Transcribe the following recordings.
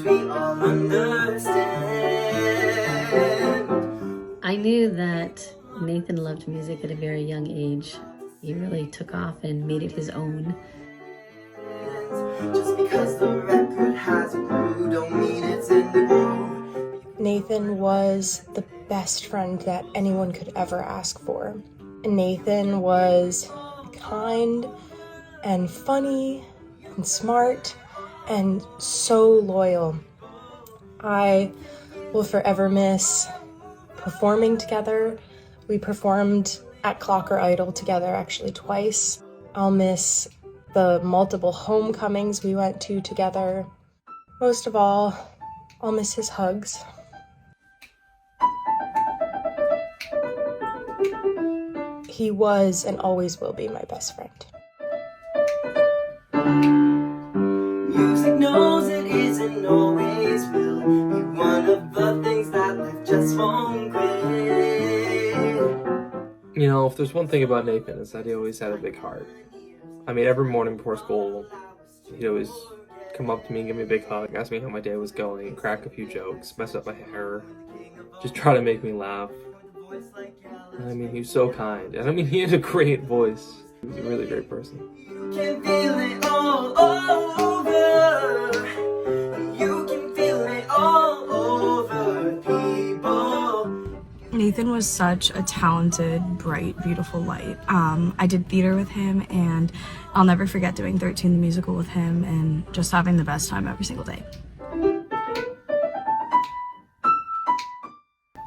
we all understand. I knew that Nathan loved music at a very young age. He really took off and made it his own. Just because the record has a groove don't mean it's in the groove. Nathan was the best friend that anyone could ever ask for. Nathan was kind and funny and smart and so loyal. I will forever miss performing together. We performed at Clock or Idol together actually twice. I'll miss the multiple homecomings we went to together. Most of all, I'll miss his hugs. He was and always will be my best friend. Music knows it isn't always will be one of the things that life just won't quit. You know, if there's one thing about Nathan, is that he always had a big heart. I mean, every morning before school, he'd always come up to me and give me a big hug, ask me how my day was going, crack a few jokes, mess up my hair, just try to make me laugh. And I mean, he was so kind. And I mean, he had a great voice. He was a really great person. You can feel it all over. You can feel it all over people. Nathan was such a talented, bright, beautiful light. I did theater with him, and I'll never forget doing 13 the musical with him and just having the best time every single day.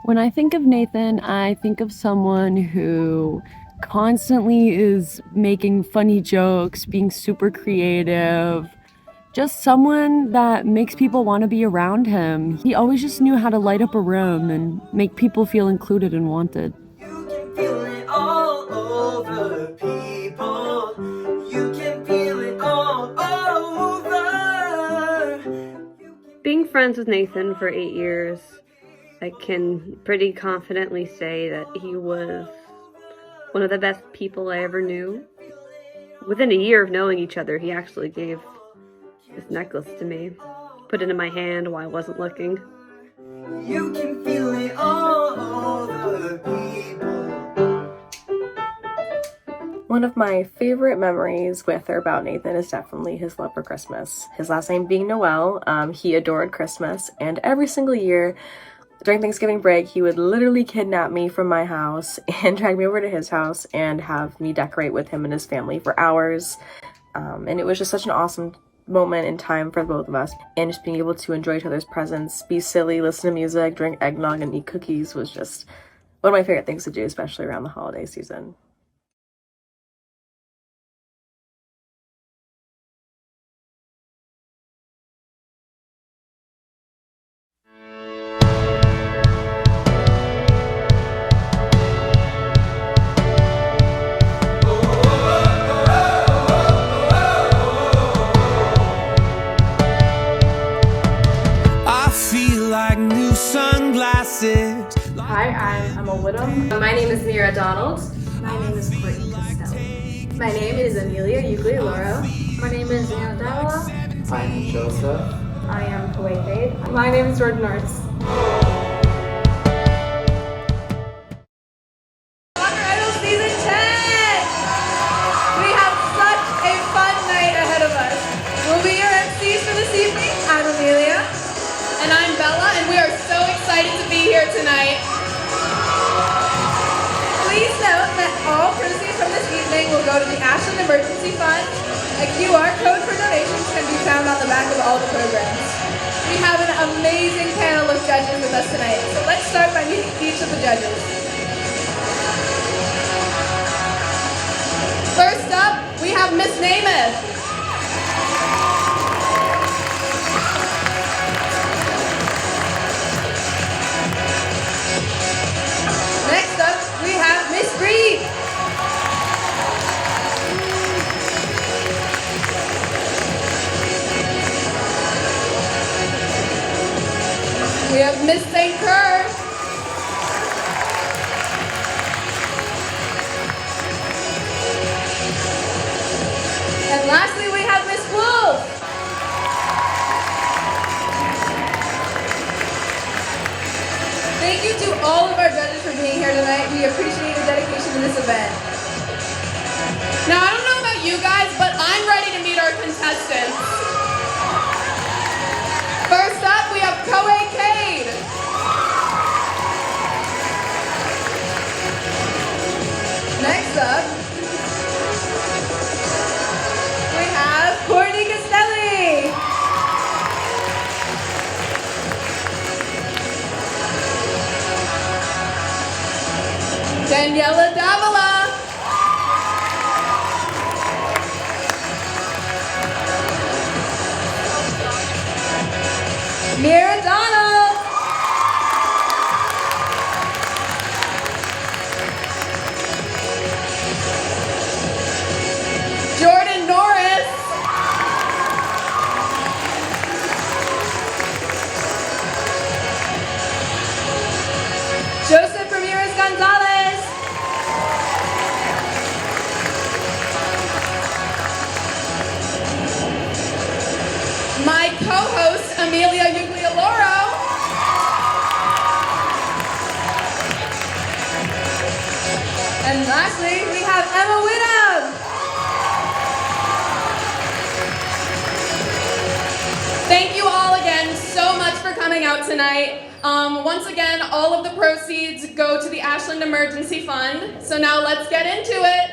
When I think of Nathan, I think of someone who constantly is making funny jokes, being super creative, just someone that makes people want to be around him. He always just knew how to light up a room and make people feel included and wanted. You can feel it all over people. You can feel it all over. Being friends with Nathan for 8 years, I can pretty confidently say that he was one of the best people I ever knew. Within a year of knowing each other, he actually gave this necklace to me, put it in my hand while I wasn't looking. You can feel it all over people. One of my favorite memories with or about Nathan is definitely his love for Christmas. His last name being Noel, he adored Christmas, and every single year during Thanksgiving break, he would literally kidnap me from my house and drag me over to his house and have me decorate with him and his family for hours. And it was just such an awesome moment in time for both of us. And just being able to enjoy each other's presence, be silly, listen to music, drink eggnog, and eat cookies was just one of my favorite things to do, especially around the holiday season. Hi, I'm Emma Whittam. My name is Mira Donald. My name is Courtney Costello. My name is Amelia Uguiloro. My name is Anna Dalla. I'm Joseph. I am Kuwait Fade. My name is Jordan Arts. Season 10! We have such a fun night ahead of us. We'll be your MCs for this evening. I'm Amelia. And I'm Bella, and we are so excited to be here tonight. Please note that all proceeds from this evening will go to the Ashland Emergency Fund. A QR code for donations can be found on the back of all the programs. We have an amazing panel of judges with us tonight, so let's start by meeting each of the judges. First up, we have Miss Namath. Next up, we have Miss Reed. We have Miss St. Kerr. And lastly, we have Miss Wolf. being here tonight. We appreciate your dedication to this event. Now, I don't know about you guys, but I'm ready to meet our contestants. First up, we have WACA-TV. Next up, we have Courtney Castelli. Daniela Davila. Mira Donald. Jordan Norris. Joseph Ramirez Gonzalez. My co-host, Amelia Uglioloro. And lastly, we have Emma Whittam. Thank you all again so much for coming out tonight. Once again, all of the proceeds go to the Ashland Emergency Fund. So now let's get into it.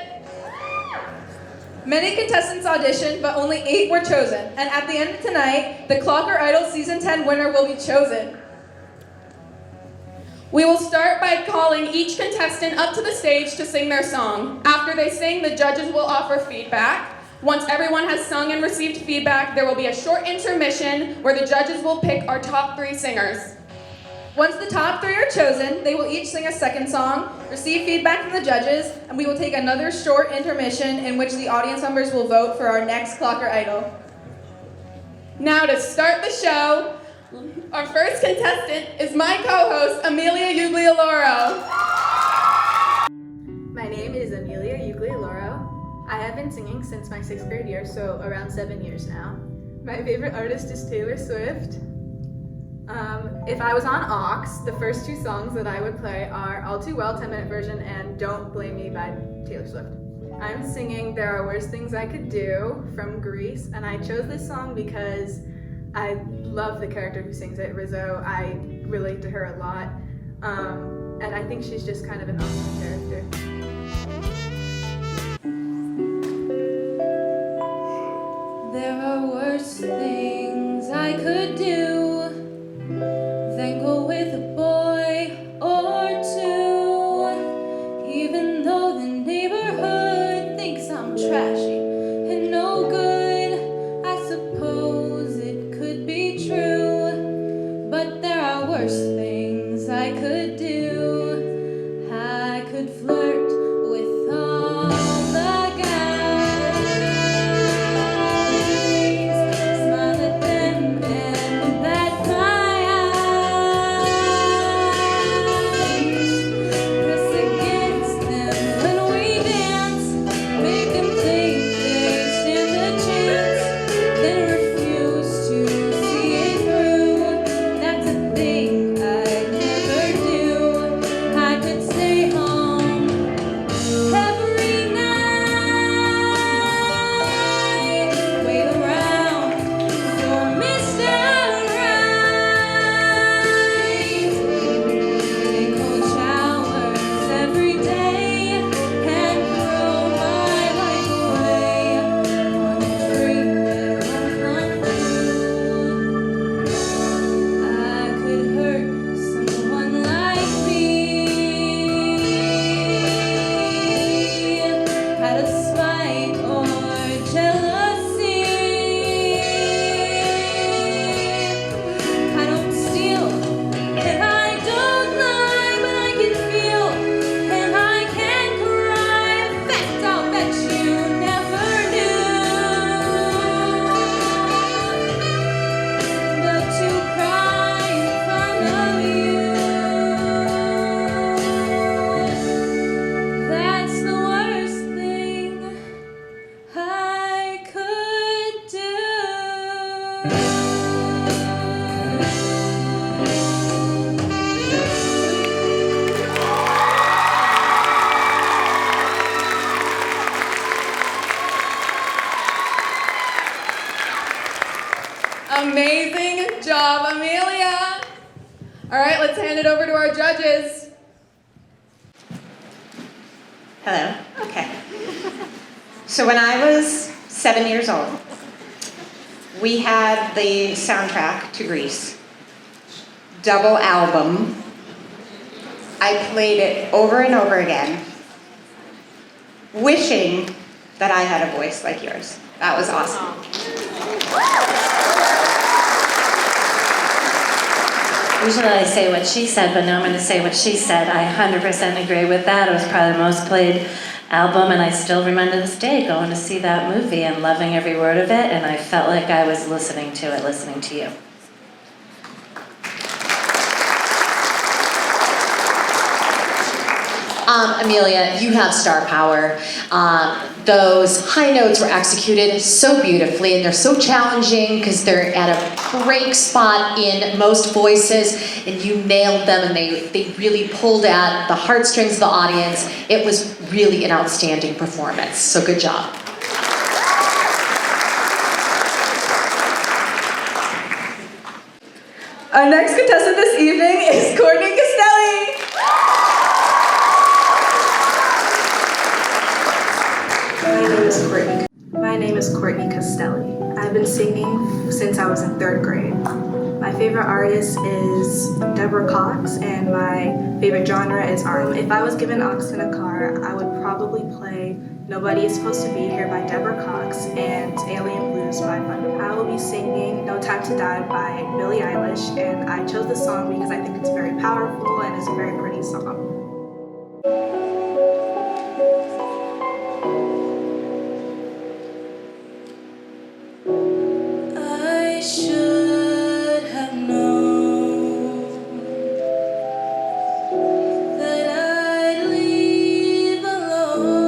Many contestants auditioned, but only 8 were chosen. And at the end of tonight, the Clocker Idol Season 10 winner will be chosen. We will start by calling each contestant up to the stage to sing their song. After they sing, the judges will offer feedback. Once everyone has sung and received feedback, there will be a short intermission where the judges will pick our top 3 singers. Once the top 3 are chosen, they will each sing a second song, receive feedback from the judges, and we will take another short intermission in which the audience members will vote for our next Clocker Idol. Now to start the show, our first contestant is my co-host, Amelia Uglioloro. My name is Amelia Uglioloro. I have been singing since my 6th grade year, so around 7 years now. My favorite artist is Taylor Swift. If I was on Aux, the first 2 songs that I would play are All Too Well 10-minute version and Don't Blame Me by Taylor Swift. I'm singing There Are Worse Things I Could Do from Grease, and I chose this song because I love the character who sings it, Rizzo. I relate to her a lot, and I think she's just kind of an awesome character. There are worse things I could do than go with a boy or 2, even though the neighborhood thinks I'm trashy and no good. I suppose it could be true, but there are worse things I could do. I could flirt with all the guys, smile at them and bat my eyes, press against them when we dance, make them think they stand a chance, then refuse to see it through. That's a thing I All right, let's hand it over to our judges. Hello. Okay. So when I was 7 years old, we had the soundtrack to Grease, double album. I played it over and over again, wishing that I had a voice like yours. That was awesome. Usually I say what she said, but now I'm going to say what she said. I 100% agree with that. It was probably the most played album, and I still remember this day going to see that movie and loving every word of it, and I felt like I was listening to it, listening to you. Amelia, you have star power. Those high notes were executed so beautifully, and they're so challenging because they're at a break spot in most voices, and you nailed them, and they really pulled at the heartstrings of the audience. It was really an outstanding performance, so good job. Our next contestant this evening is Courtney Castelli. My name is Courtney Castelli. I've been singing since I was in 3rd grade. My favorite artist is Deborah Cox, and my favorite genre is R&B. If I was given aux in a car, I would probably play Nobody Is Supposed to Be Here by Deborah Cox and Alien Blues by Fun. I will be singing No Time to Die by Billie Eilish, and I chose this song because I think it's very powerful and it's a very pretty song. I should have known that I'd leave alone.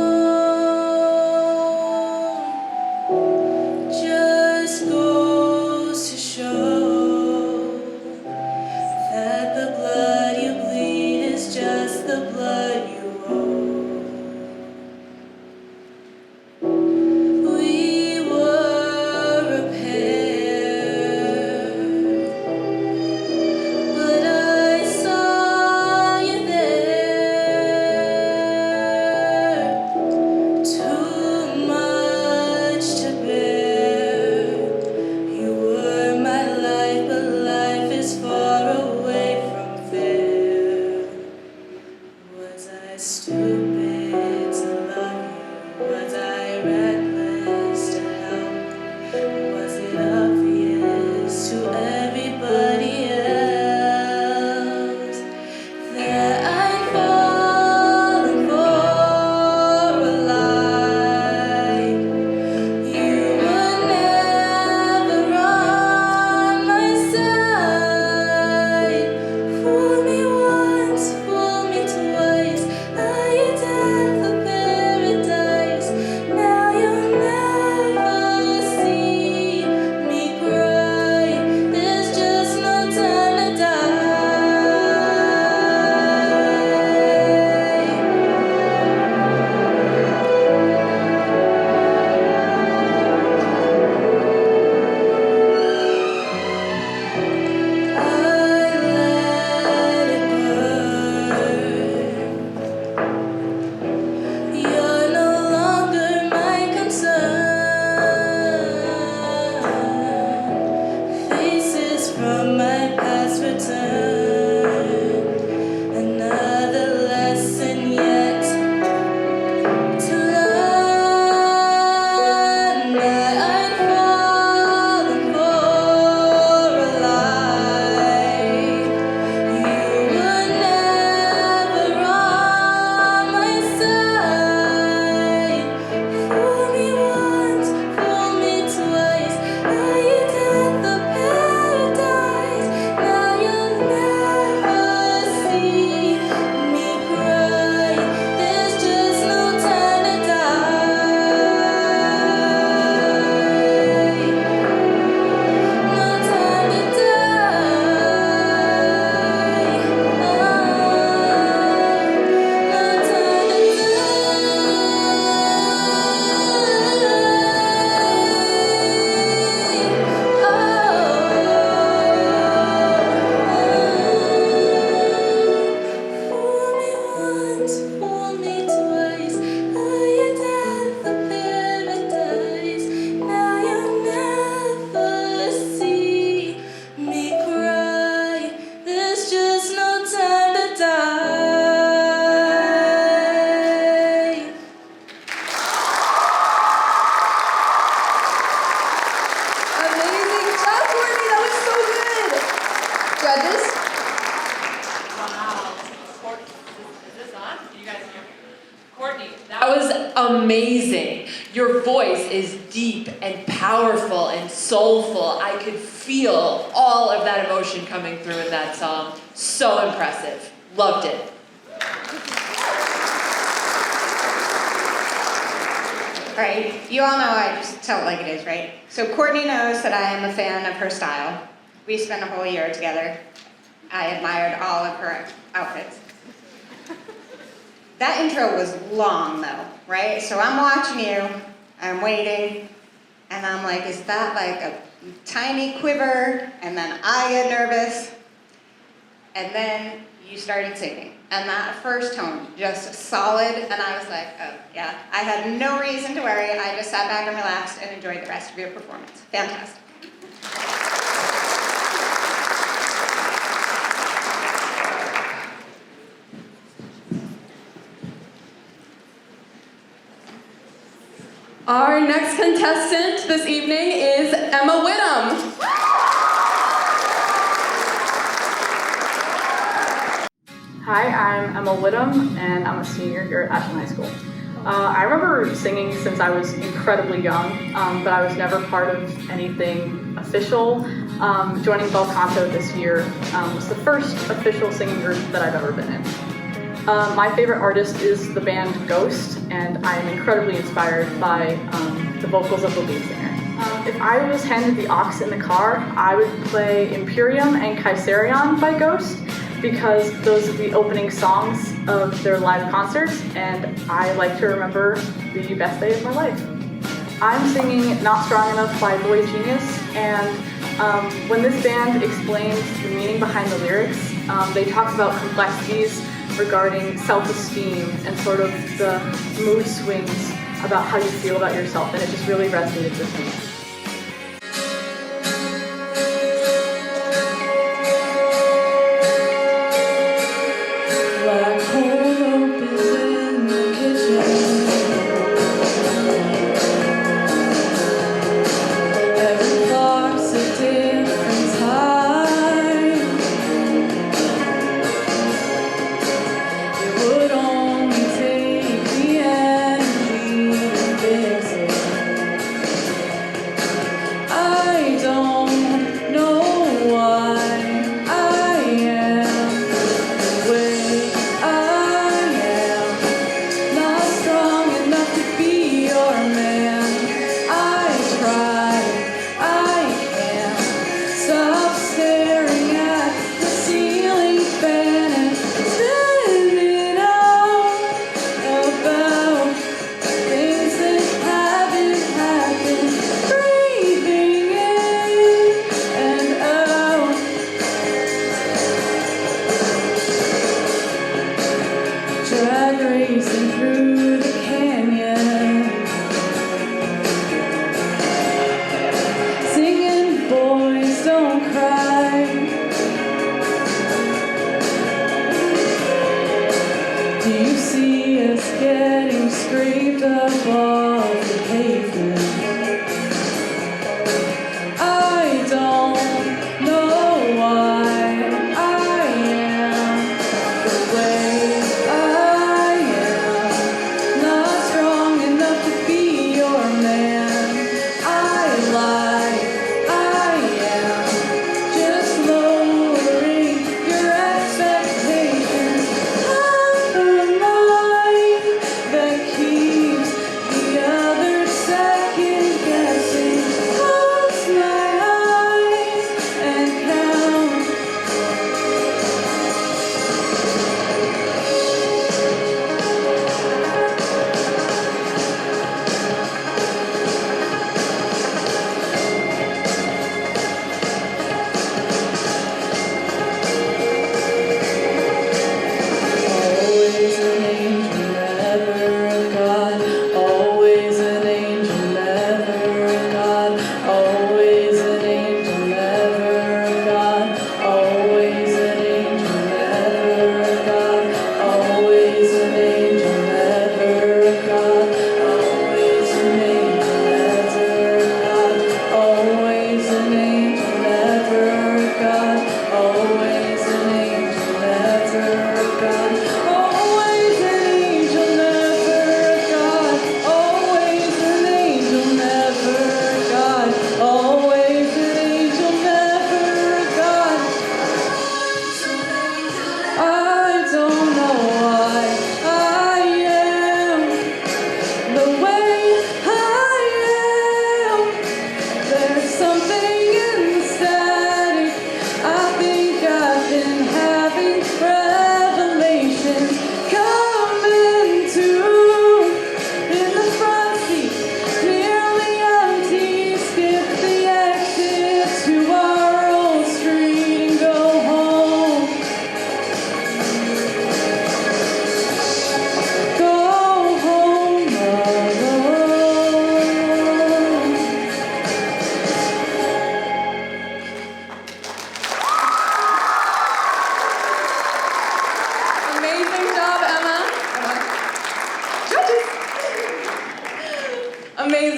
Just goes to show that the blood you bleed is just the blood you owe. amazing. Your voice is deep and powerful and soulful. I could feel all of that emotion coming through in that song. So impressive. Loved it. All right, you all know I just tell it like it is, right? So Courtney knows that I am a fan of her style. We spent a whole year together. I admired all of her outfits. That intro was long though, right? So I'm watching you, I'm waiting, and I'm like, is that like a tiny quiver? And then I get nervous, and then you started singing. And that first tone, just solid, and I was like, oh yeah. I had no reason to worry, I just sat back and relaxed and enjoyed the rest of your performance. Fantastic. Our next contestant this evening is Emma Whittam. Hi, I'm Emma Whittam, and I'm a senior here at Ashland High School. I remember singing since I was incredibly young, but I was never part of anything official. Joining Bel Canto this year was the first official singing group that I've ever been in. My favorite artist is the band Ghost, and I am incredibly inspired by the vocals of the lead singer. If I was handed the aux in the car, I would play Imperium and Kaiserion by Ghost, because those are the opening songs of their live concerts, and I like to remember the best day of my life. I'm singing Not Strong Enough by Boy Genius, and when this band explains the meaning behind the lyrics, they talk about complexities regarding self-esteem and sort of the mood swings about how you feel about yourself, and it just really resonated with me. That keeps the other second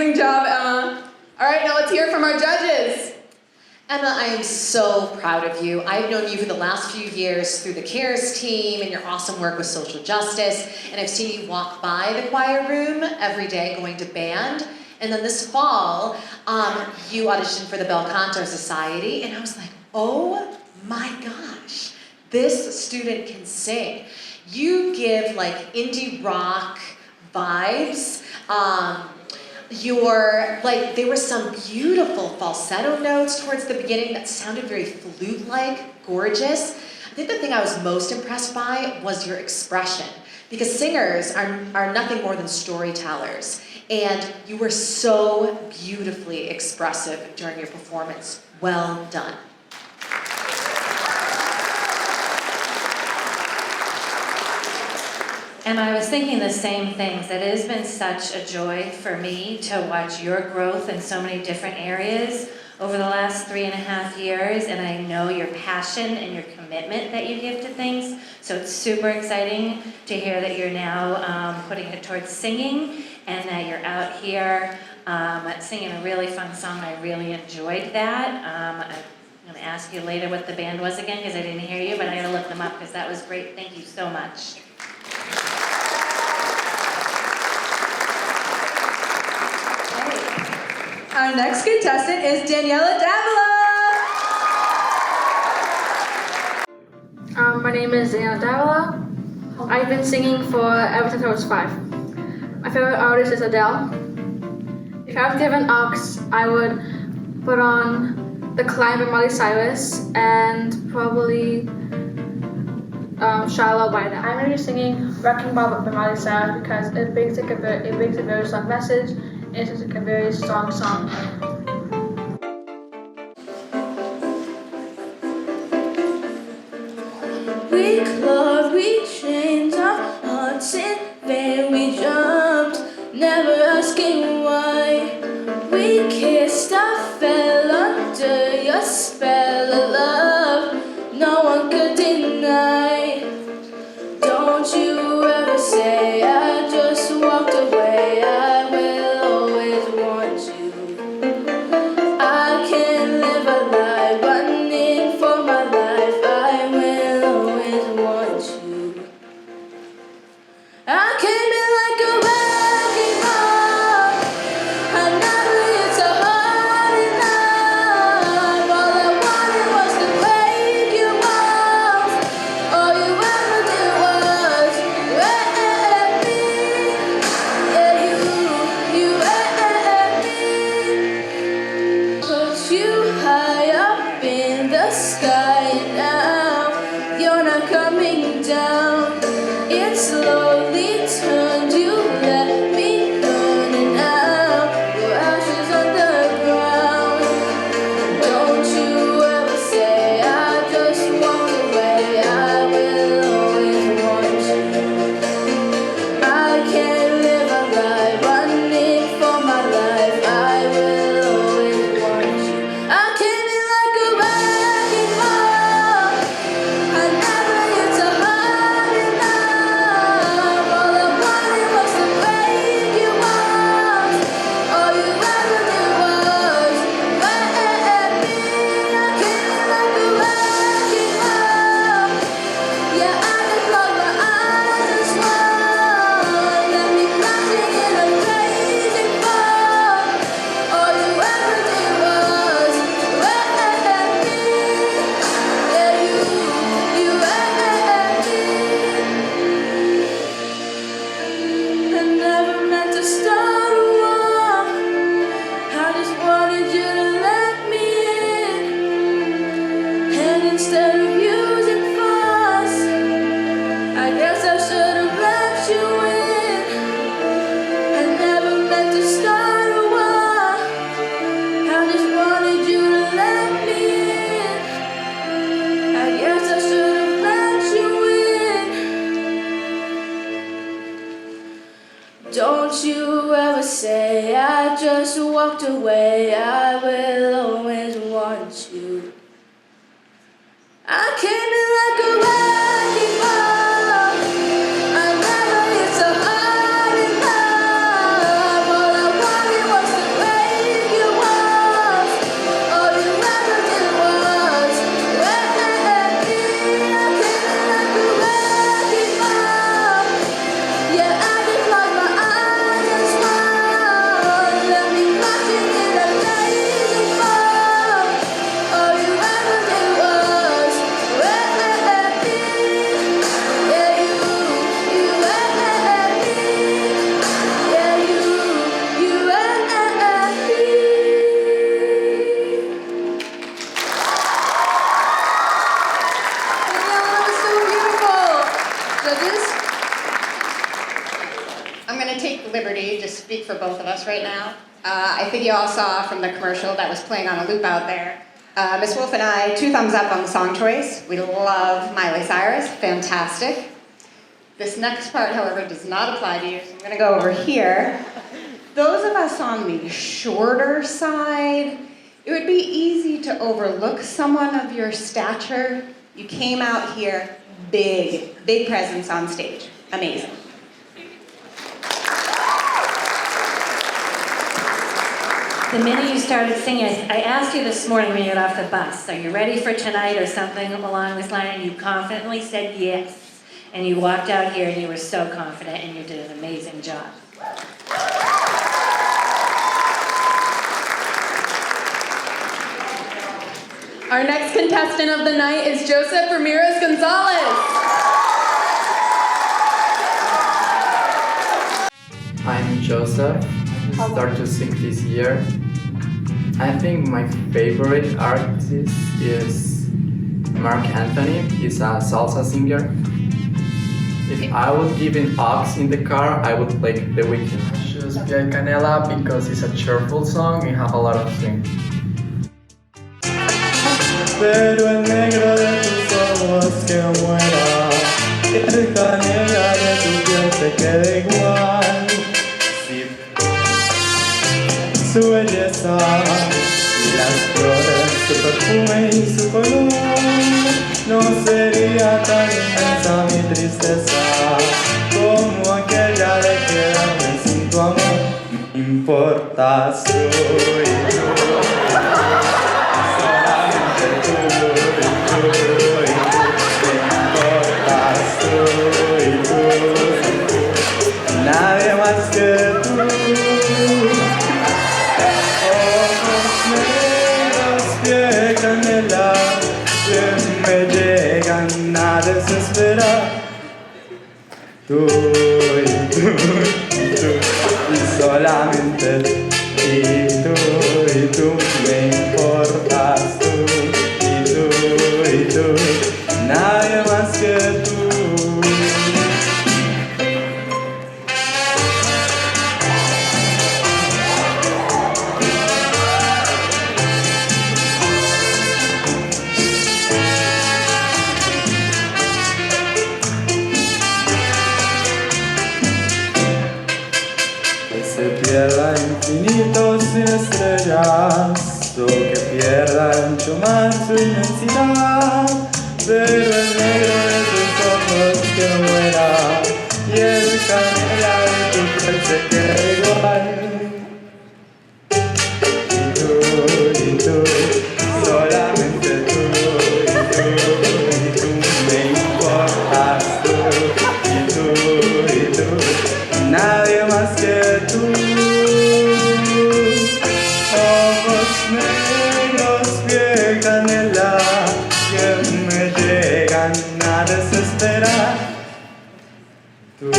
Amazing job, Emma. All right, now let's hear from our judges. Emma, I am so proud of you. I've known you for the last few years through the CARES team and your awesome work with social justice, and I've seen you walk by the choir room every day going to band. And then this fall, you auditioned for the Bel Canto Society, and I was like, oh my gosh, this student can sing. You give like indie rock vibes. There were some beautiful falsetto notes towards the beginning that sounded very flute-like, gorgeous. I think the thing I was most impressed by was your expression, because singers are nothing more than storytellers, and you were so beautifully expressive during your performance. Well done. And I was thinking the same things, that it has been such a joy for me to watch your growth in so many different areas over the last 3.5 years, and I know your passion and your commitment that you give to things, so it's super exciting to hear that you're now putting it towards singing, and that you're out here singing a really fun song. I really enjoyed that. I'm going to ask you later what the band was again, because I didn't hear you, but I got to look them up because that was great. Thank you so much. Our next contestant is Daniela Davila. My name is Daniela Davila. I've been singing ever since I was 5. My favorite artist is Adele. If I was given aux, I would put on The Climb by Miley Cyrus and probably Shallow by them. I'm going to be singing Wrecking Ball by Miley Cyrus because it brings a very strong message. It's just a very strong song. We clawed, we changed our hearts in vain. We jumped, never asking why. We kissed, I fell under your spell of love. No one could deny. Don't you ever say I just walked away. I will always want you. I can't live a lie, running for my life. I will always want you. I came in like a wrecking ball. I never hit so hard enough. All I wanted was to break you off. All you ever did was wreck me. Yeah, you wrecked me. Put you high up in the sky, and now you're not coming down. It slowly turned, you let me burn, and now your ashes underground. Don't you ever say I just walked away. I will always want you. I can't live a lie, running for my life. I will always want you. I came in like a wrecking ball. I never hit so hard enough. All I wanted was to break you off. All you ever did was wreck me. I came in like a wrecking ball. Yeah, I can close my eyes and smile. Let me crashing in a blazing fall. All you ever did was wreck me. Yeah, you wrecked me. I never meant to start a war. I just wanted you to let me in. And instead of using force, I guess I should have let you in. I never meant to start a war. I just wanted you to let me in. I guess I should have let you in. Don't you ever say I just walked away. I will always want you. I came in like a wrecking ball. I never hit so hard enough. All I wanted was to Judges? I'm going to take the liberty to speak for both of us right now. I think you all saw from the commercial that was playing on a loop out there. Miss Wolf and I, 2 thumbs up on the song choice. We love Miley Cyrus, fantastic. This next part, however, does not apply to you, so I'm going to go over here. Those of us on the shorter side, it would be easy to overlook someone of your stature. You came out here big presence on stage. Amazing. The minute you started singing, I asked you this morning when you got off the bus, are you ready for tonight or something along this line? And you confidently said yes. And you walked out here and you were so confident and you did an amazing job. Our next contestant of the night is Joseph Ramirez Gonzalez. I'm Joseph. I started to sing this year. I think my favorite artist is Mark Anthony. He's a salsa singer. If I would give an aux in the car, I would play The Weeknd. I choose Piel Canela because it's a cheerful song and have a lot of swing. Pero el negro de tus ojos que muera, que el canela de tu piel se quede igual. Su belleza y las flores, su perfume y su color, no sería tan inmensa mi tristeza como aquella de quedarme sin tu amor. Me importas tú y tú, solamente tú y tú y tú. Me importas tú y tú, nadie más que tú. Canela que me llegan a desesperar. Tú y tú y tú y solamente tú me importas tú y tú, nadie más que tú. Pierda infinito sin estrellas, o que pierda ancho mar su inmensidad, pero el negro de tus ojos que no muera, y el canela de tu piel se quede igual. Y tú, solamente tú me importas tú, nadie más que tú. Ojos negros, piel canela, que me llegan a desesperar. Tú y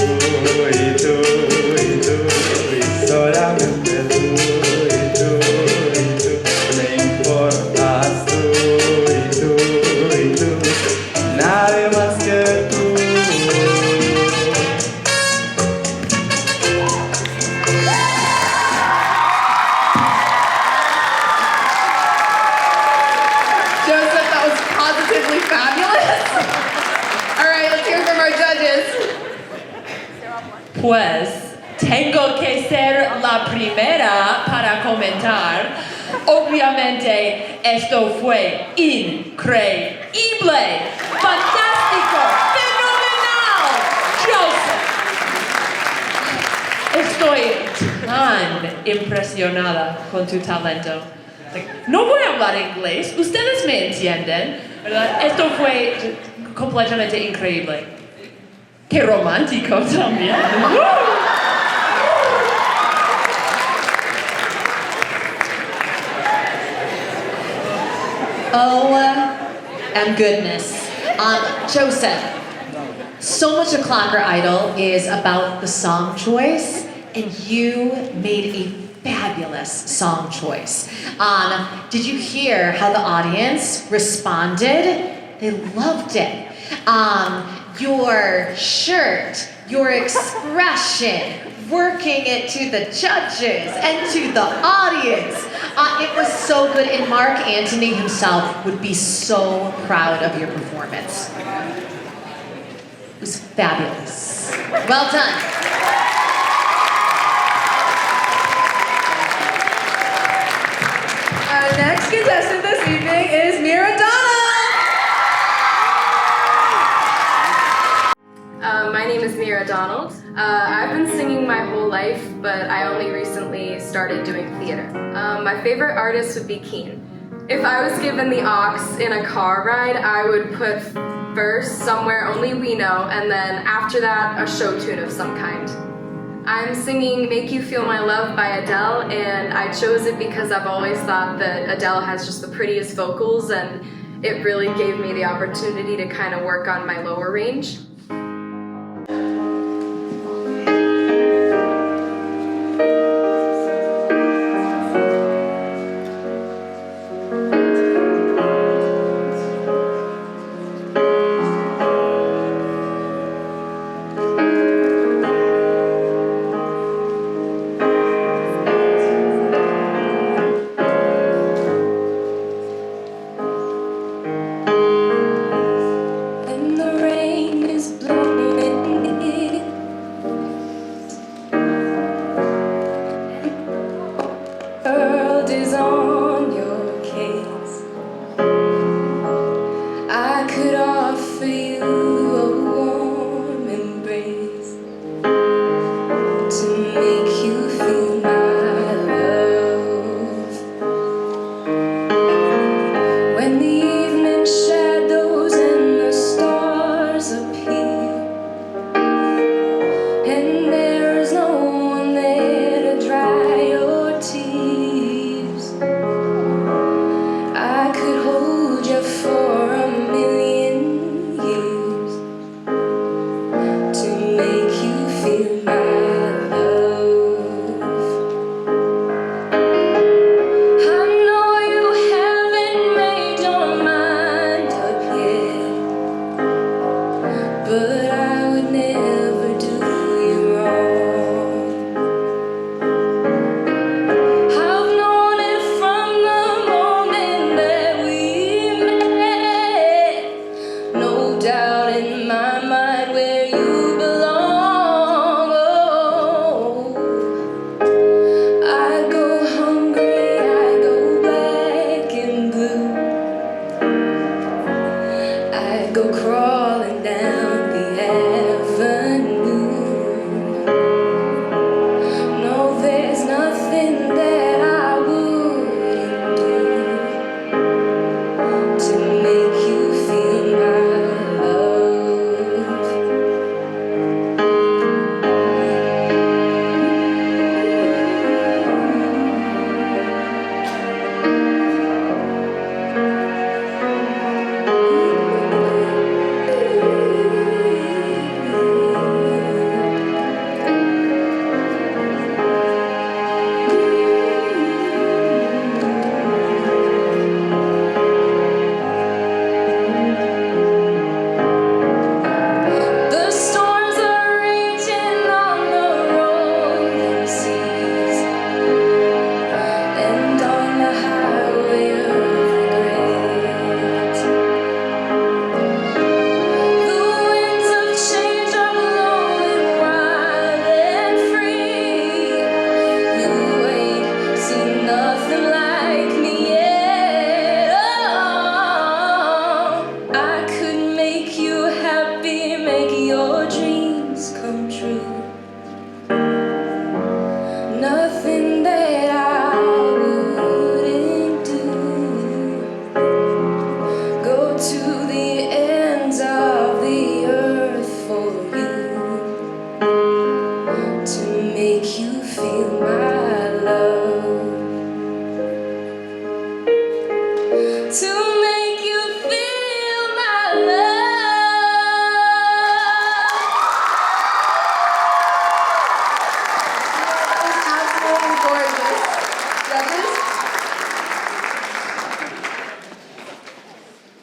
tú y tú y solamente tú me importas tú y tú, nadie más que tú. Pues tengo que ser la primera para comentar. Obviamente esto fue increíble, fantástico, fenomenal, Joseph. Estoy tan impresionada con tu talento. No voy a hablar inglés, ustedes me entienden, ¿verdad? Esto fue completamente increíble. ¡Qué romántico también! Oh, and goodness. Joseph, so much of Clocker Idol is about the song choice, and you made a fabulous song choice. Did you hear how the audience responded? They loved it. your shirt, your expression, working it to the judges and to the audience. It was so good, and Mark Antony himself would be so proud of your performance. It was fabulous. Well done. Our next contestant this evening is Mira Donald. My name is Mira Donald. I've been singing my whole life, but I only recently started doing theater. My favorite artist would be Keen. If I was given the aux in a car ride, I would put first Somewhere Only We Know, and then after that, a show tune of some kind. I'm singing Make You Feel My Love by Adele, and I chose it because I've always thought that Adele has just the prettiest vocals, and it really gave me the opportunity to kind of work on my lower range.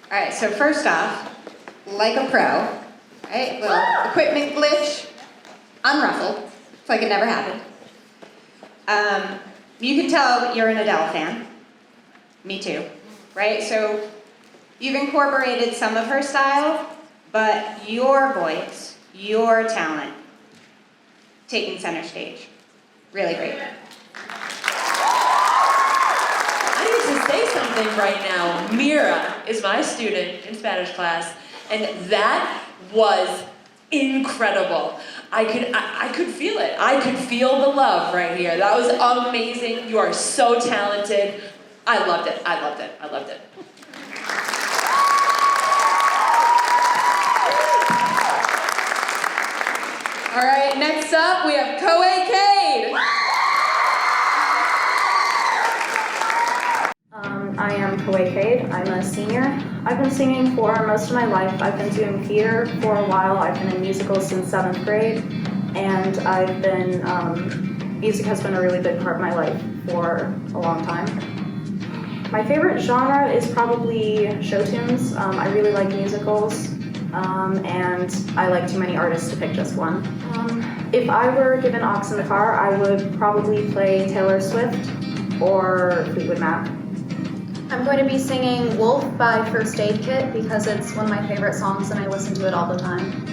All right, so first off, like a pro, Right, little equipment glitch, unruffled, it's like it never happened. You can tell you're an Adele fan. Me too, right? So you've incorporated some of her style, but your voice, your talent, taking center stage. Really great. I need to say something right now. Mira is my student in Spanish class, and that was incredible. I could feel it. I could feel the love right here. That was amazing. You are so talented. I loved it. I loved it. I loved it. All right, next up we have WACA-TV. I am WACA-TV. I'm a senior. I've been singing for most of my life. I've been doing theater for a while. I've been in musicals since 7th grade, and I've been, music has been a really big part of my life for a long time. My favorite genre is probably show tunes. I really like musicals, and I like too many artists to pick just one. If I were given aux in the car, I would probably play Taylor Swift or Fleetwood Mac. I'm going to be singing Wolf by First Aid Kit because it's one of my favorite songs and I listen to it all the time.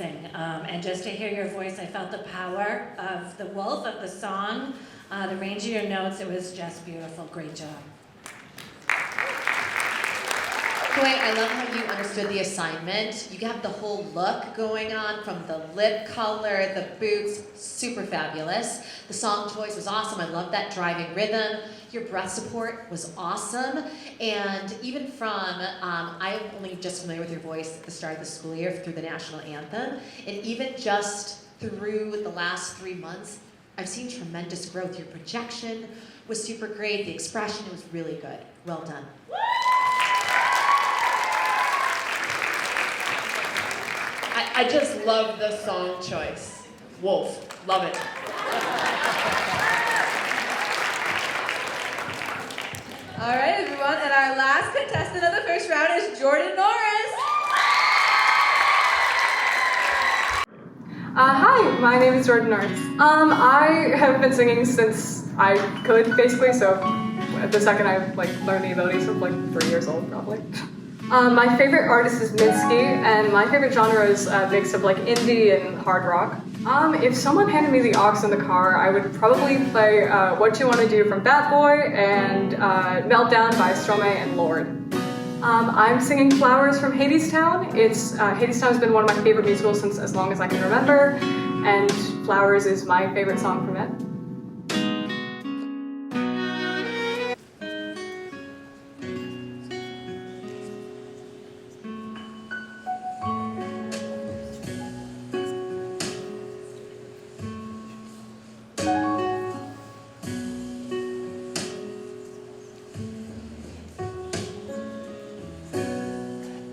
amazing. And just to hear your voice, I felt the power of the wolf, of the song, the range of your notes. It was just beautiful. Great job. Boy, I love how you understood the assignment. You have the whole look going on, from the lip color, the boots, super fabulous. The song choice was awesome. I love that driving rhythm. Your breath support was awesome. And even from, I'm only just familiar with your voice at the start of the school year through the national anthem. And even just through the last 3 months, I've seen tremendous growth. Your projection was super great. The expression, it was really good. Well done. I just love the song choice. Wolf, love it. All right, everyone, and our last contestant of the first round is Jordan Norris. Hi, my name is Jordan Norris. I have been singing since I could, basically, so the second I learned the abilities, so 3 years old, probably. My favorite artist is Minsky, and my favorite genre is a mix of indie and hard rock. If someone handed me the aux in the car, I would probably play What You Want to Do from Bad Boy and Meltdown by Stromae and Lorde. I'm singing Flowers from Hadestown. Hadestown has been one of my favorite musicals since as long as I can remember, and Flowers is my favorite song from it.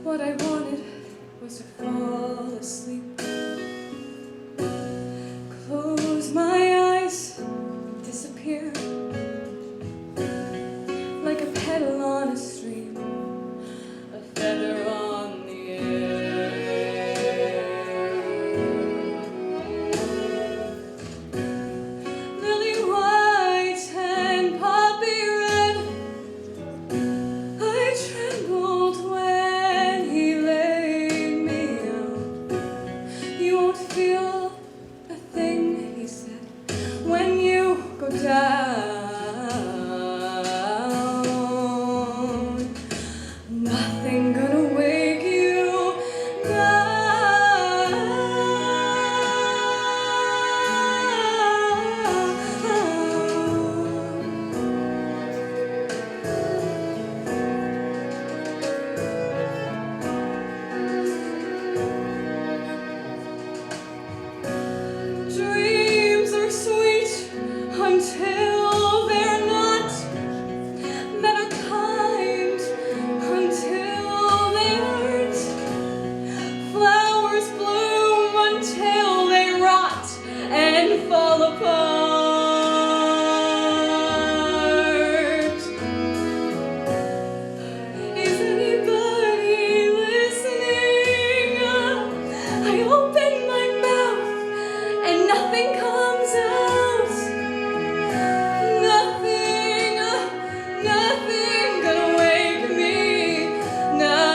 What I wanted was to fall asleep. Close my eyes, disappear. Like a petal on a stream, a feather on the air. Lily white and poppy red, I trembled when he laid me out. You won't feel a thing, he said, when you go down. Nothing gonna wake you Dreams are sweet until they're not. Men are kind until they aren't. Flowers bloom until they rot and fall apart. Is anybody listening? I open my mouth and nothing comes out. Nothing gonna wake me now.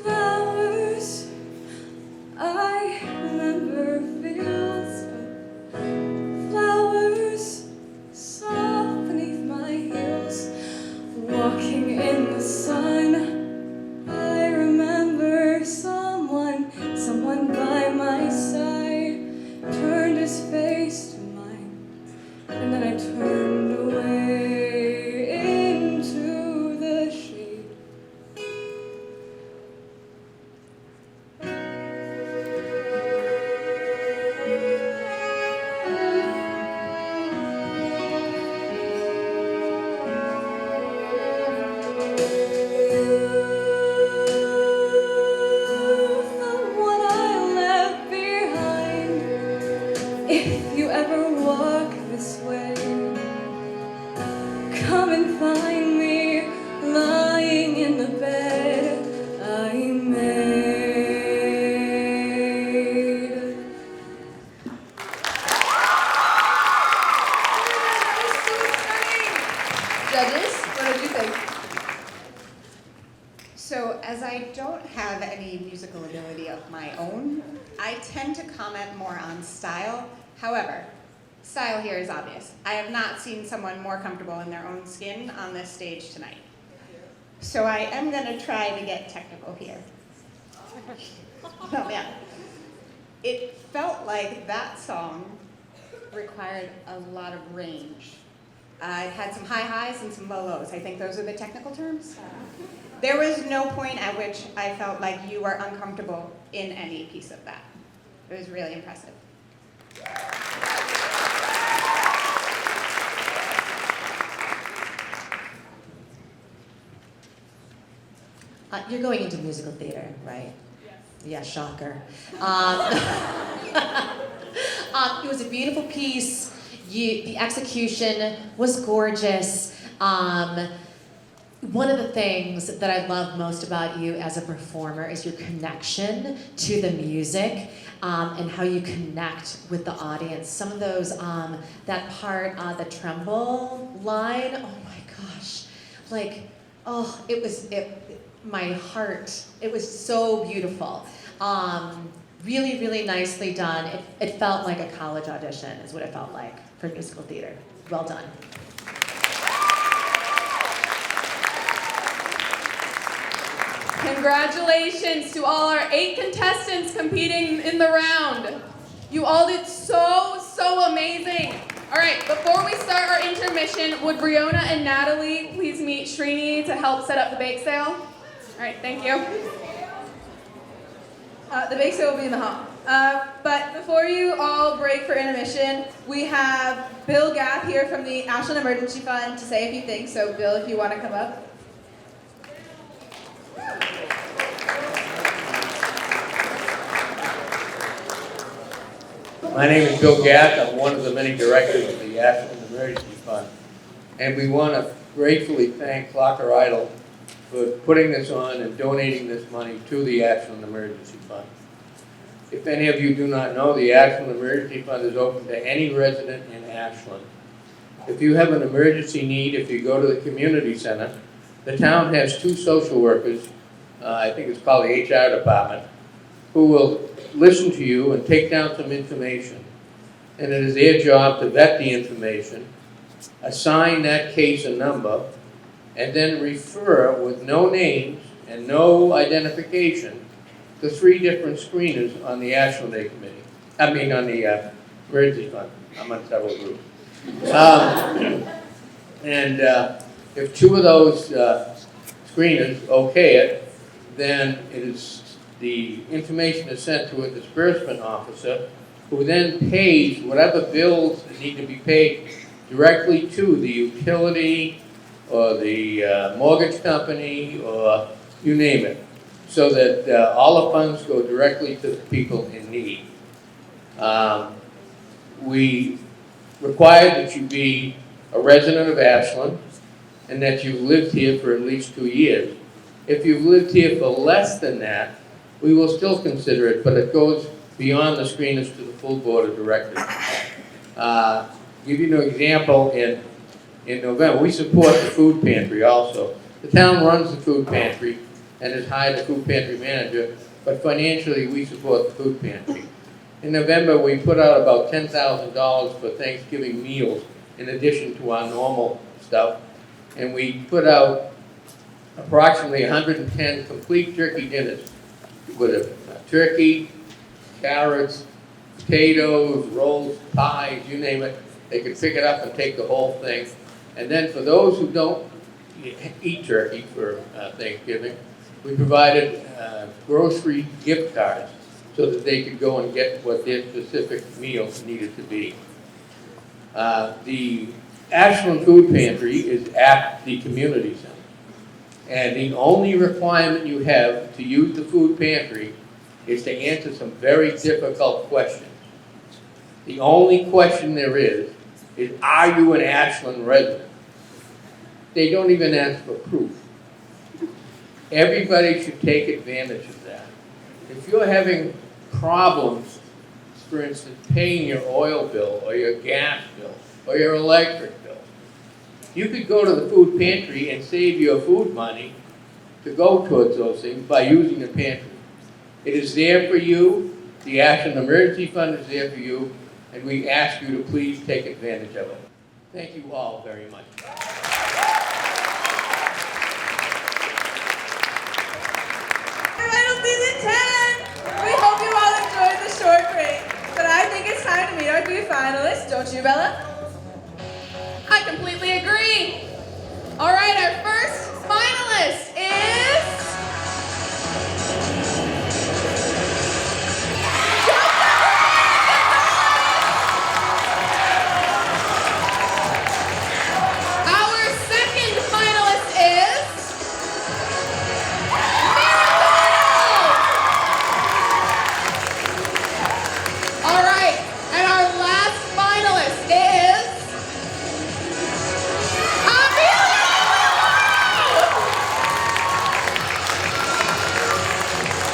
Flowers, I remember fields of flowers soft beneath my heels, walking in the sun. I remember someone by my side turned his face to mine, and then I turned away into the shade. What I left behind. If you ever walk this way, I tend to comment more on style. However, style here is obvious. I have not seen someone more comfortable in their own skin on this stage tonight. So I am going to try to get technical here. Oh, yeah. It felt like that song required a lot of range. It had some high highs and some low lows. I think those are the technical terms. There was no point at which I felt like you were uncomfortable in any piece of that. It was really impressive. You're going into musical theater, right? Yes. Yeah, shocker. It was a beautiful piece. The execution was gorgeous. One of the things that I love most about you as a performer is your connection to the music and how you connect with the audience. Some of those, that part, the tremble line, oh my gosh. Like, oh, my heart, it was so beautiful. Really, really nicely done. It felt like a college audition is what it felt like for musical theater. Well done. Congratulations to all our 8 contestants competing in the round. You all did so amazing. All right, before we start our intermission, would Brionna and Natalie please meet Srini to help set up the bake sale? All right, thank you. The bake sale will be in the hall. But before you all break for intermission, we have Bill Gaff here from the Ashland Emergency Fund to say a few things. So Bill, if you want to come up. My name is Bill Gatt. I'm one of the many directors of the Ashland Emergency Fund. And we want to gratefully thank Clocker Idle for putting this on and donating this money to the Ashland Emergency Fund. If any of you do not know, the Ashland Emergency Fund is open to any resident in Ashland. If you have an emergency need, if you go to the community center, the town has 2 social workers, I think it's called the HR department, who will listen to you and take down some information. And it is their job to vet the information, assign that case a number, and then refer with no names and no identification to 3 different screeners on the Ashland Day Committee. I mean on the Emergency Fund. I'm on several groups. And if 2 of those screeners okay it, then the information is sent to a disbursement officer who then pays whatever bills that need to be paid directly to the utility or the mortgage company or you name it, so that all the funds go directly to the people in need. We require that you be a resident of Ashland and that you've lived here for at least 2 years. If you've lived here for less than that, we will still consider it, but it goes beyond the screeners to the full board of directors. Give you an example, in November, we support the food pantry also. The town runs the food pantry and has hired a food pantry manager, but financially we support the food pantry. In November, we put out about $10,000 for Thanksgiving meals in addition to our normal stuff, and we put out approximately 110 complete turkey dinners with a turkey, carrots, potatoes, rolls, pies, you name it. They could pick it up and take the whole thing. And then for those who don't eat turkey for Thanksgiving, we provided grocery gift cards so that they could go and get what their specific meals needed to be. The Ashland Food Pantry is at the community center. And the only requirement you have to use the food pantry is to answer some very difficult questions. The only question there is are you an Ashland resident? They don't even ask for proof. Everybody should take advantage of that. If you're having problems, for instance, paying your oil bill or your gas bill or your electric bill, you could go to the food pantry and save your food money to go towards those things by using the pantry. It is there for you. The Ashland Emergency Fund is there for you, and we ask you to please take advantage of it. Thank you all very much. Final season 10! We hope you all enjoyed the short break, but I think it's time to meet our three finalists, don't you, Bella? I completely agree. All right, our first finalist is... Our second finalist is... All right, and our last finalist is...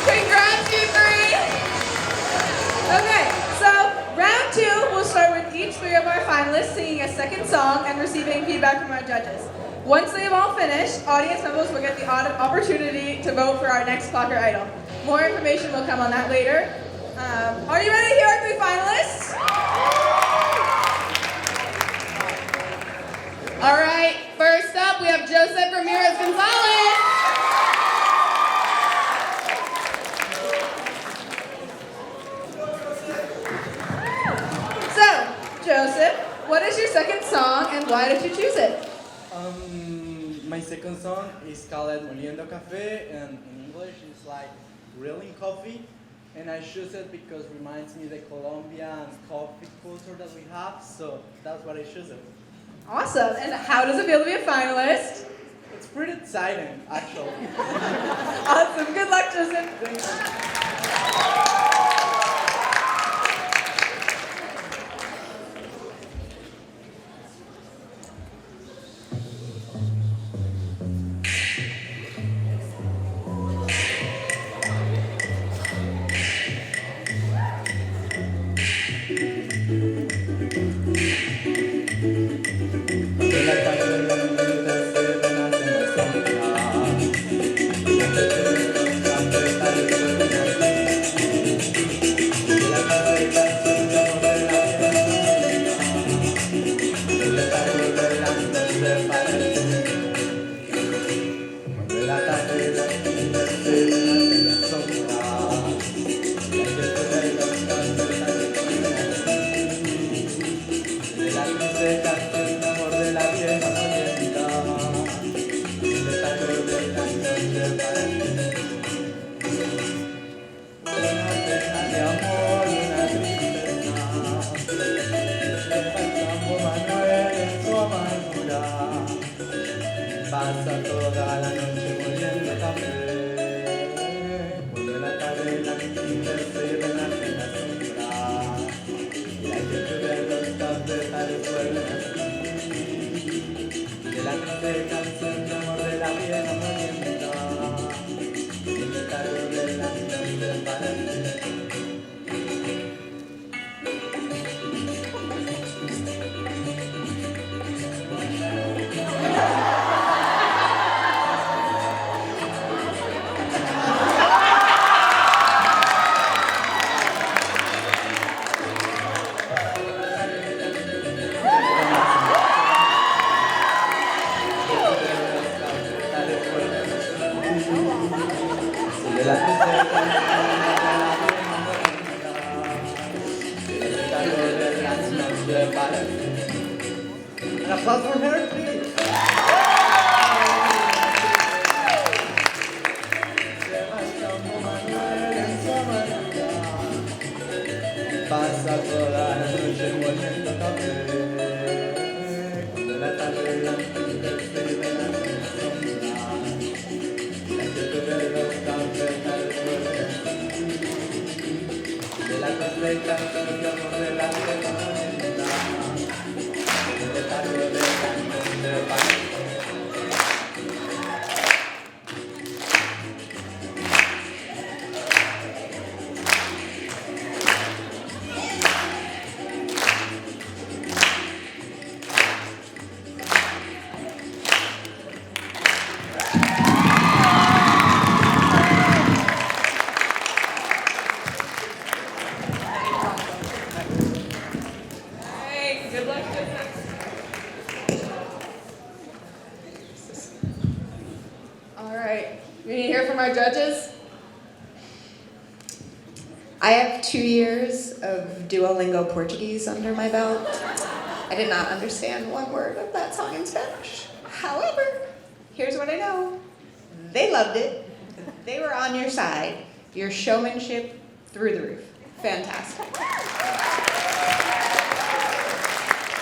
Congrats, you three! Okay, so round two, we'll start with each three of our finalists singing a second song and receiving feedback from our judges. Once they've all finished, audience members will get the opportunity to vote for our next Clocker Idol. More information will come on that later. Are you ready to hear our three finalists? All right, first up, we have Joseph Ramirez Gonzalez. So, Joseph, what is your second song and why did you choose it? My second song is called Moliendo Café, and in English it's like grilling coffee. And I choose it because it reminds me of the Colombian coffee culture that we have, so that's what I choose it. Awesome, and how does it feel to be a finalist? It's pretty exciting, actually. Awesome, good luck, Joseph. Thanks. Pasa toda la noche moliendo café. Cuando la tarde la mentira se renace en la sombra. Y la gente de los cafetales suelen así. De la triste canción de amor de la vieja molienda. En el cargo de la noche para ti. An applause for her, please. Pasa toda la noche moliendo café. Cuando la tarde la noche se renace en la sombra. La gente de los cafetales vuelve de la tarde canción de amor de la vieja molienda. En el cargo de la noche para ti. our judges? I have 2 years of Duolingo Portuguese under my belt. I did not understand one word of that song in Spanish. However, here's what I know. They loved it. They were on your side. Your showmanship through the roof. Fantastic.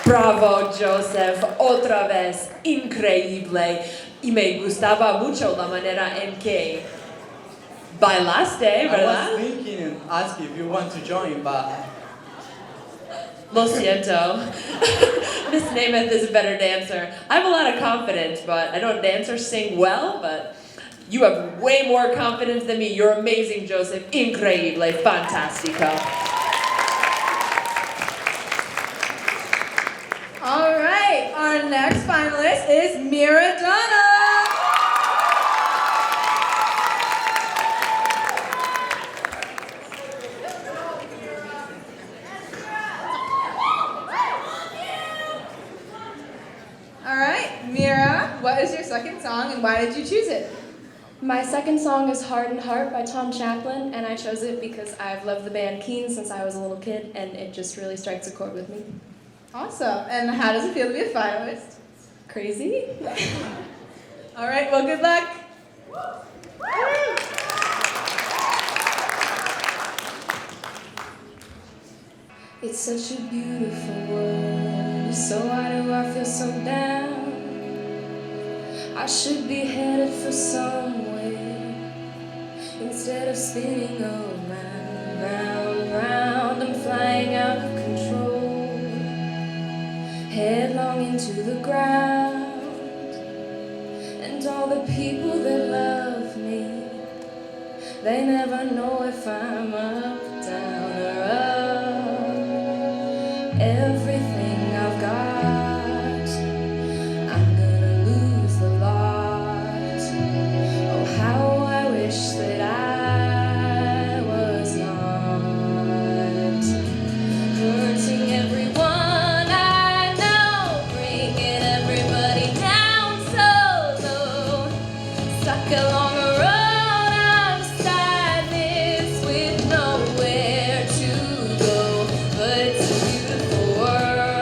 Bravo, Joseph, otra vez, increíble. Y me gustaba mucho la manera en que bailaste, ¿verdad? I was thinking, ask if you want to join, but Lo siento. Miss Namath is a better dancer. I have a lot of confidence, but I don't dance or sing well, but you have way more confidence than me. You're amazing, Joseph. Increíble, fantástico. All right, our next finalist is Miradonna. All right, Mira, what is your second song and why did you choose it? My second song is Heart and Heart by Tom Chaplin, and I chose it because I've loved the band Keen since I was a little kid, and it just really strikes a chord with me. Awesome. And how does it feel to be a finalist? Crazy. All right, well, good luck. It's such a beautiful world, so why do I feel so down? I should be headed for somewhere instead of spinning around, round, round. I'm flying out of control, headlong into the ground, and all the people that love me, they never know if I'm up, down, or up. Everything I've got, I'm gonna lose a lot. Oh, how I wish that I was not hurting everyone I know, bringing everybody down so low, stuck along a road of sadness with nowhere to go. But it's a beautiful world.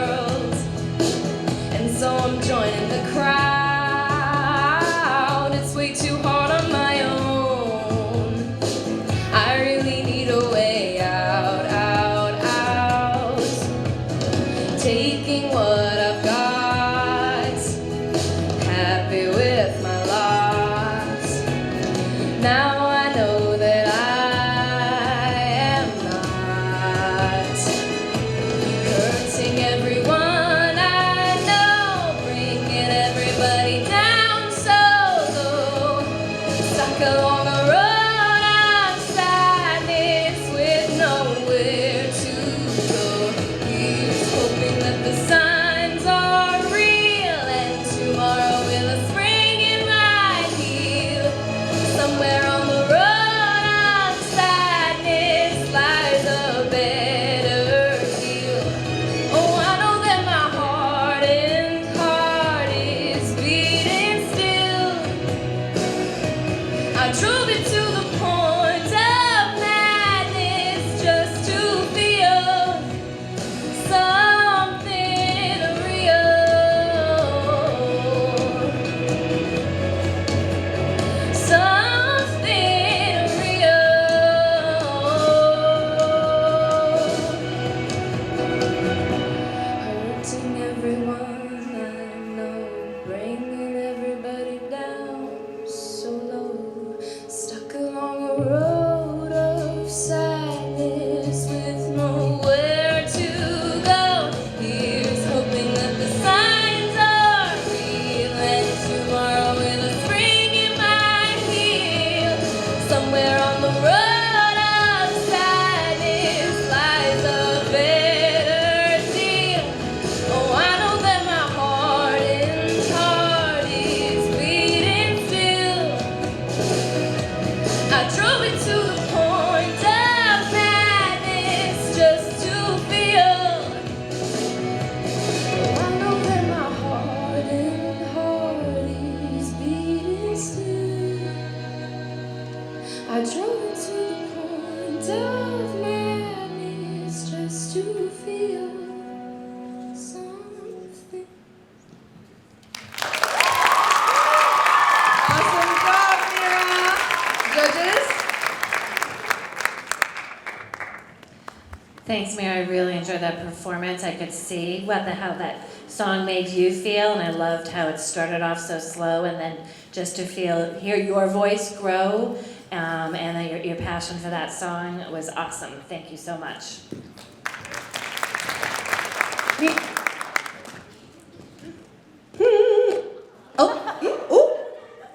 Thanks, Mary. I really enjoyed that performance. I could see how that song made you feel, and I loved how it started off so slow, and then just to hear your voice grow, and then your passion for that song was awesome. Thank you so much.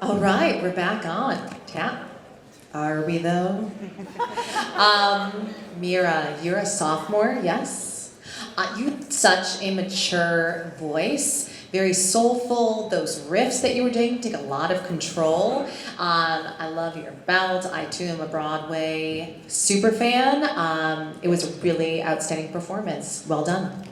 All right, we're back on tap. Are we though? Mira, you're a sophomore, yes? You have such a mature voice, very soulful. Those riffs that you were doing take a lot of control. I love your belt. I too am a Broadway super fan. It was a really outstanding performance. Well done.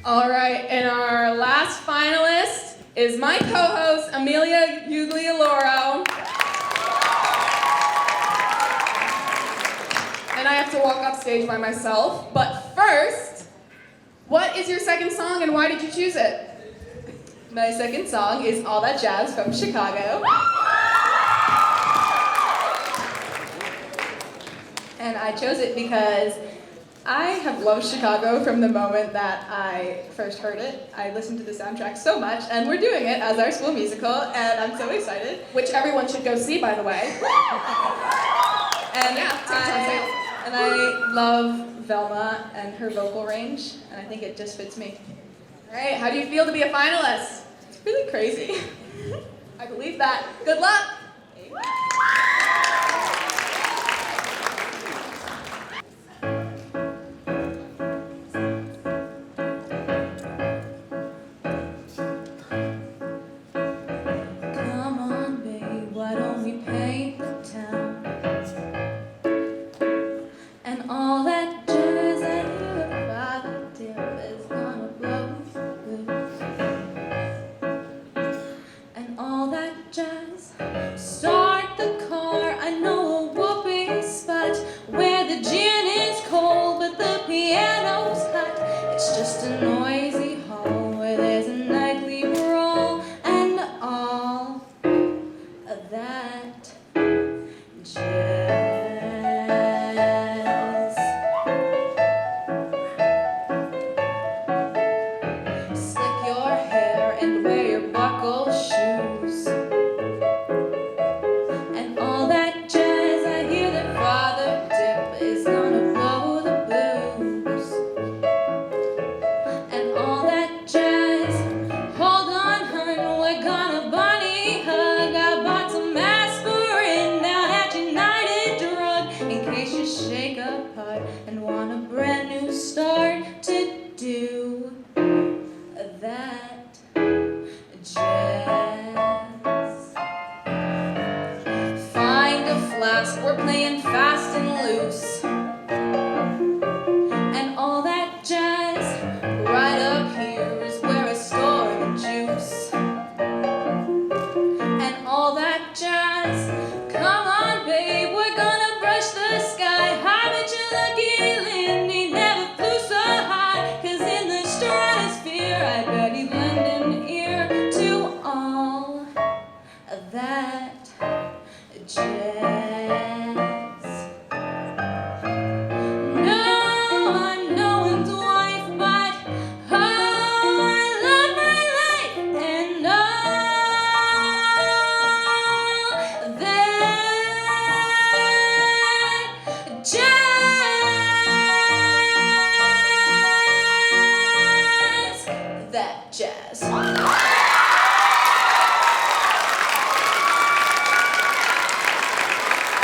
All right, and our last finalist is my co-host, Amelia Uglialoro. And I have to walk off stage by myself. But first, what is your second song and why did you choose it? My second song is All That Jazz from Chicago. And I chose it because I have loved Chicago from the moment that I first heard it. I listened to the soundtrack so much, and we're doing it as our school musical, and I'm so excited. Which everyone should go see, by the way. And I love Velma and her vocal range, and I think it just fits me. All right, how do you feel to be a finalist? It's really crazy. I believe that. Good luck! Come on, babe, why don't we paint the town? And all that jazz I hear about the dip is gonna blow loose. And all that jazz, start the car. I know a whoopee spot where the gin is cold but the piano's hot. It's just a noisy hall where there's a nightly brawl and all of that jazz. Slick your hair and wear your buckle shoes. And all that jazz, I hear that Father Dip is gonna blow the blues. And all that jazz, hold on, hun, we're gonna bunny hug. I bought some aspirin down at United Drug in case you shake apart and want a brand new start to do that jazz. Find a flask, we're playing fast and loose. And all that jazz, right up here is where I store the juice. And all that jazz, come on babe, we're gonna brush the sky high. But you're lucky Lindy never flew so high, 'cause in the stratosphere I bet he'd lend an ear to all of that jazz. No, I'm no one's wife, but oh, I love my life and all that jazz. That jazz.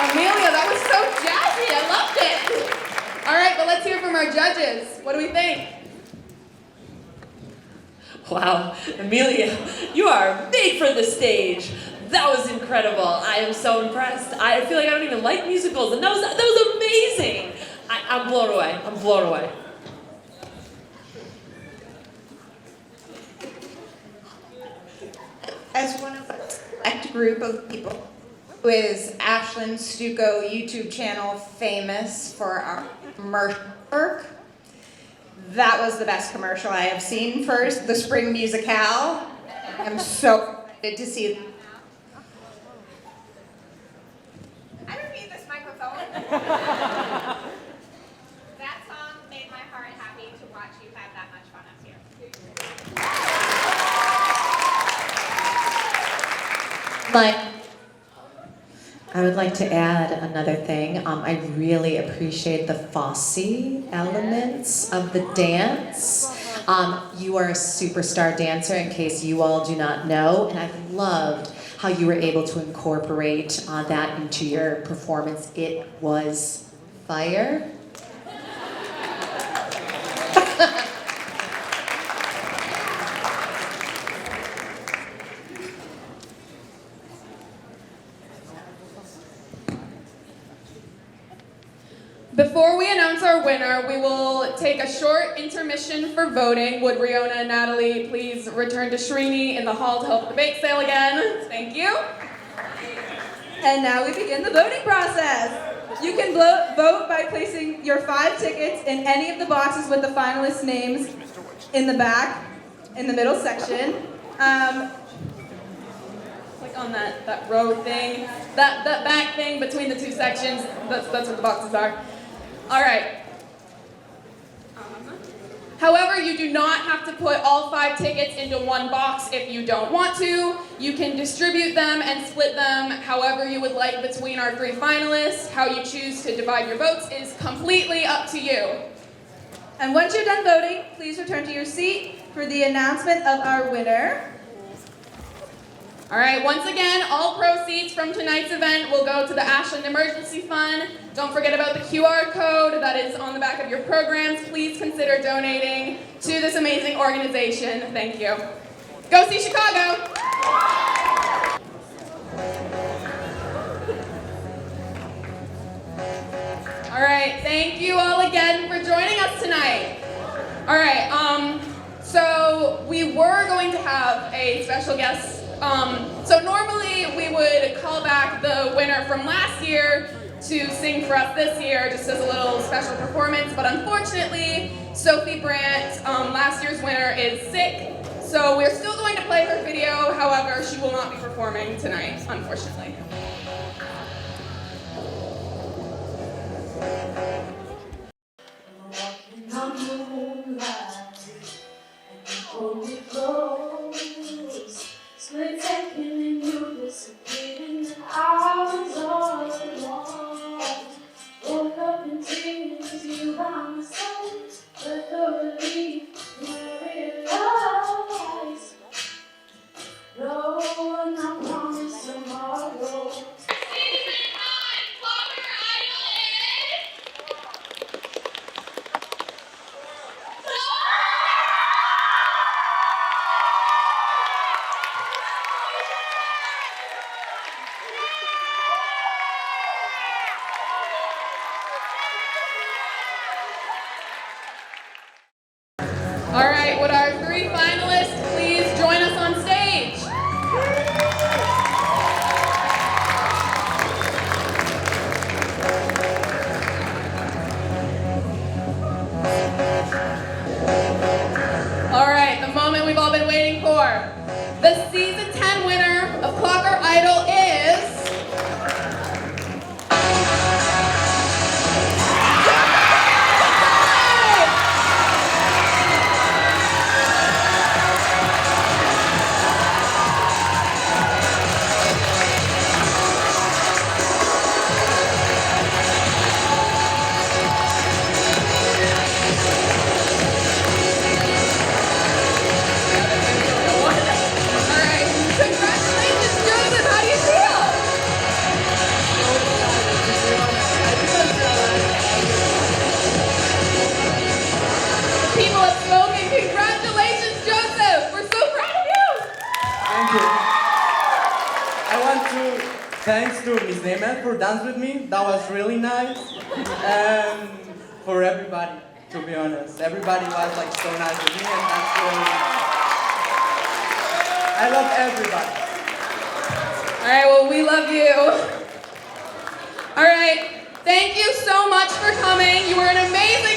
Amelia, that was so jazzy. I loved it. All right, but let's hear from our judges. What do we think? Wow, Amelia, you are made for the stage. That was incredible. I am so impressed. I feel like I don't even like musicals, and that was amazing. I'm blown away. I'm blown away. As one of a select group of people who is Ashlyn Stuco YouTube channel famous for our commercial work, that was the best commercial I have seen for the Spring Musicale. I'm so excited to see That song made my heart happy to watch you have that much fun up here. I would like to add another thing. I really appreciate the Fosse elements of the dance. You are a superstar dancer, in case you all do not know, and I've loved how you were able to incorporate that into your performance. It was fire. Before we announce our winner, we will take a short intermission for voting. Would Riona and Natalie please return to Srini in the hall to help with the bake sale again? Thank you. And now we begin the voting process. You can vote by placing your 5 tickets in any of the boxes with the finalists' names in the back, in the middle section. Click on that row thing, that back thing between the 2 sections. That's what the boxes are. All right. However, you do not have to put all 5 tickets into one box if you don't want to. You can distribute them and split them however you would like between our 3 finalists. How you choose to divide your votes is completely up to you. And once you're done voting, please return to your seat for the announcement of our winner. All right, once again, all proceeds from tonight's event will go to the Ashland Emergency Fund. Don't forget about the QR code that is on the back of your programs. Please consider donating to this amazing organization. Thank you. Go see Chicago! All right, thank you all again for joining us tonight. All right, so we were going to have a special guest. So normally we would call back the winner from last year to sing for us this year, just as a little special performance, but unfortunately, Sophie Brandt, last year's winner, is sick, so we're still going to play her video, however, she will not be performing tonight, unfortunately. Split second and you disappeared, and I was all alone. Woke up in tears, you by my side, but the relief when I realized no one I promised tomorrow. All right, would our 3 finalists please join us on stage? All right, the moment we've all been waiting for. The season 10 winner of Clocker Idol is... People have spoken. Congratulations, Joseph. We're so proud of you. Thank you. I want to thanks to Miss Neyman for dancing with me. That was really nice. And for everybody, to be honest. Everybody was like so nice with me, and that's really... I love everybody. All right, well, we love you. All right, thank you so much for coming. You were an amazing